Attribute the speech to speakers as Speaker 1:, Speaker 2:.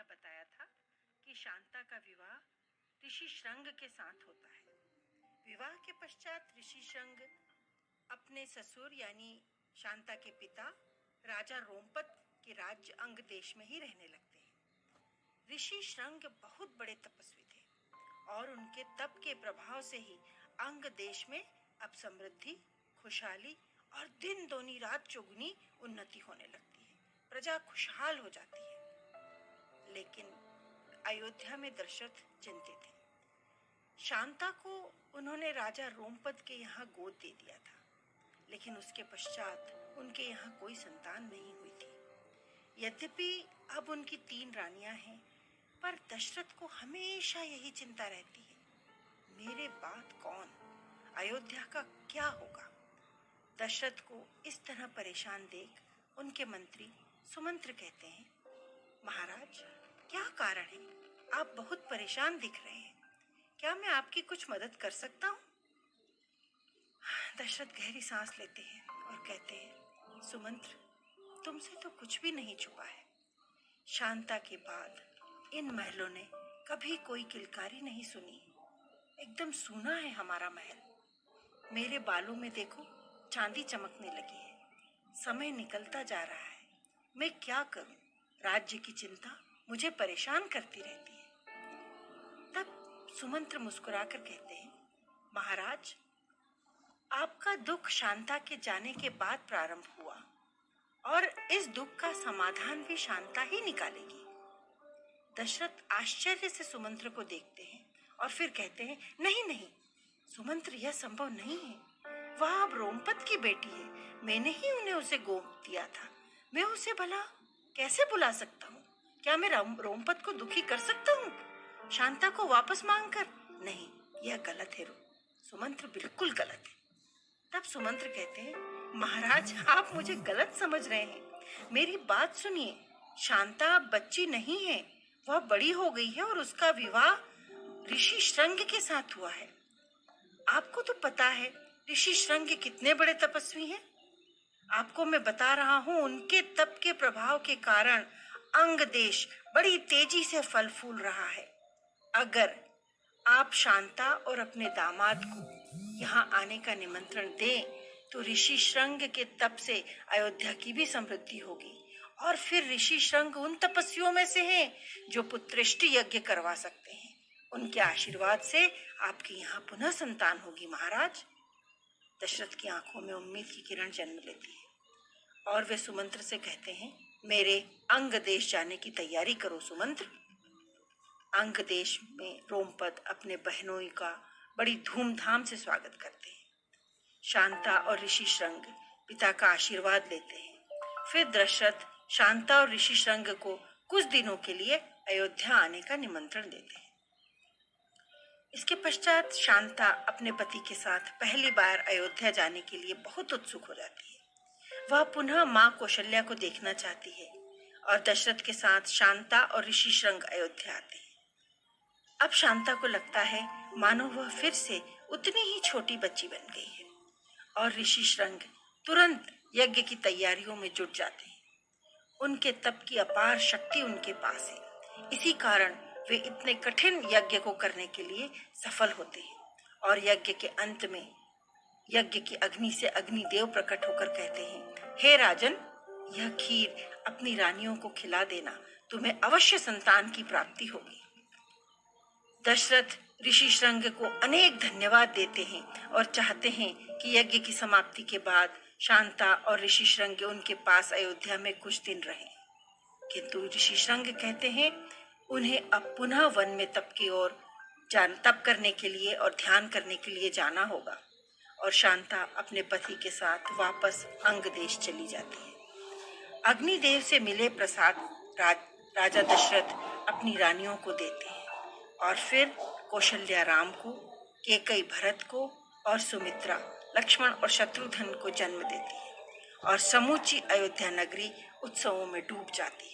Speaker 1: बताया था कि शांता का विवाह ऋषि श्रंग के साथ होता है। विवाह के पश्चात ऋषि श्रंग अपने ससुर यानी शांता के पिता राजा रोमपत के राज्य अंग देश में ही रहने लगते हैं। ऋषि श्रंग बहुत बड़े तपस्वी थे और उनके तप के प्रभाव से ही अंग देश में अब समृद्धि, खुशहाली और दिन दोनी रात चौगुनी उन्नति होने लगती है। प्रजा खुशहाल हो जाती है। लेकिन अयोध्या में दशरथ चिंतित थे। शांता को उन्होंने राजा रोमपद के यहाँ गोद दे दिया था, लेकिन उसके पश्चात उनके यहाँ कोई संतान नहीं हुई थी। यद्यपि अब उनकी 3 रानियां हैं, पर दशरथ को हमेशा यही चिंता रहती है, मेरे बाद कौन, अयोध्या का क्या होगा। दशरथ को इस तरह परेशान देख उनके मंत्री सुमंत्र कहते हैं, महाराज, क्या कारण है, आप बहुत परेशान दिख रहे हैं, क्या मैं आपकी कुछ मदद कर सकता हूँ। दशरथ गहरी सांस लेते हैं और कहते हैं, सुमंत्र, तुमसे तो कुछ भी नहीं छुपा है। शांता के बाद इन महलों ने कभी कोई किलकारी नहीं सुनी। एकदम सूना है हमारा महल। मेरे बालों में देखो, चांदी चमकने लगी है। समय निकलता जा रहा है, मैं क्या करूं। राज्य की चिंता मुझे परेशान करती रहती है। तब सुमंत्र मुस्कुराकर कहते हैं, महाराज, आपका दुख शांता के जाने के बाद प्रारंभ हुआ और इस दुख का समाधान भी शांता ही निकालेगी। दशरथ आश्चर्य से सुमंत्र को देखते हैं और फिर कहते हैं, नहीं नहीं सुमंत्र, यह संभव नहीं है। वह अब रोमपत की बेटी है, मैंने ही उन्हें उसे गोद दिया था। मैं उसे भला कैसे बुला सकता हूँ। क्या मैं रोमपत को दुखी कर सकता हूँ शांता को वापस मांगकर? नहीं, यह गलत है सुमंत्र, बिल्कुल गलत है। तब सुमंत्र कहते हैं, महाराज, आप मुझे गलत समझ रहे हैं। मेरी बात सुनिए, शांता बच्ची नहीं है, वह बड़ी हो गई है और उसका विवाह ऋषि श्रंग के साथ हुआ है। आपको तो पता है ऋषि श्रंग कितने बड़े तपस्वी हैं। आपको मैं बता रहा हूँ, उनके तप के प्रभाव के कारण अंग देश बड़ी तेजी से फल फूल रहा है। अगर आप शांता और अपने दामाद को यहाँ आने का निमंत्रण दें तो ऋषि श्रंग के तप से अयोध्या की भी समृद्धि होगी और फिर ऋषि श्रंग उन तपस्वियों में से हैं जो पुत्रेष्टि यज्ञ करवा सकते हैं। उनके आशीर्वाद से आपके यहाँ पुनः संतान होगी महाराज। दशरथ की आंखों में उम्मीद की किरण जन्म लेती है और वे सुमंत्र से कहते हैं, मेरे अंग देश जाने की तैयारी करो सुमंत्र। अंग देश में रोमपद अपने बहनों का बड़ी धूमधाम से स्वागत करते हैं। शांता और ऋषि श्रंग पिता का आशीर्वाद लेते हैं। फिर दशरथ शांता और ऋषि श्रंग को कुछ दिनों के लिए अयोध्या आने का निमंत्रण देते हैं। इसके पश्चात शांता अपने पति के साथ पहली बार अयोध्या जाने के लिए बहुत उत्सुक हो जाती है। वह पुनः माँ कौशल्या को देखना चाहती है और दशरथ के साथ शांता और ऋषि श्रंग अयोध्या आते हैं। अब शांता को लगता है मानो वह फिर से उतनी ही छोटी बच्ची बन गई है और ऋषि श्रंग तुरंत यज्ञ की तैयारियों में जुट जाते हैं। उनके तप की अपार शक्ति उनके पास है, इसी कारण वे इतने कठिन यज्ञ को करने के लिए सफल होते हैं और यज्ञ के अंत में यज्ञ की अग्नि से अग्निदेव प्रकट होकर कहते हैं, हे राजन, यह खीर अपनी रानियों को खिला देना, तुम्हें अवश्य संतान की प्राप्ति होगी। दशरथ ऋषि श्रंग को अनेक धन्यवाद देते हैं और चाहते हैं कि यज्ञ की समाप्ति के बाद शांता और ऋषि श्रंग उनके पास अयोध्या में कुछ दिन रहें। किंतु ऋषि श्रंग कहते हैं उन्हें अब पुनः वन में तप करने के लिए और ध्यान करने के लिए जाना होगा और शांता अपने पति के साथ वापस अंग देश चली जाती है। अग्निदेव से मिले प्रसाद राजा दशरथ अपनी रानियों को देते हैं और फिर कौशल्या राम को, कैकेयी भरत को और सुमित्रा लक्ष्मण और शत्रुघ्न को जन्म देती है और समूची अयोध्या नगरी उत्सवों में डूब जाती है।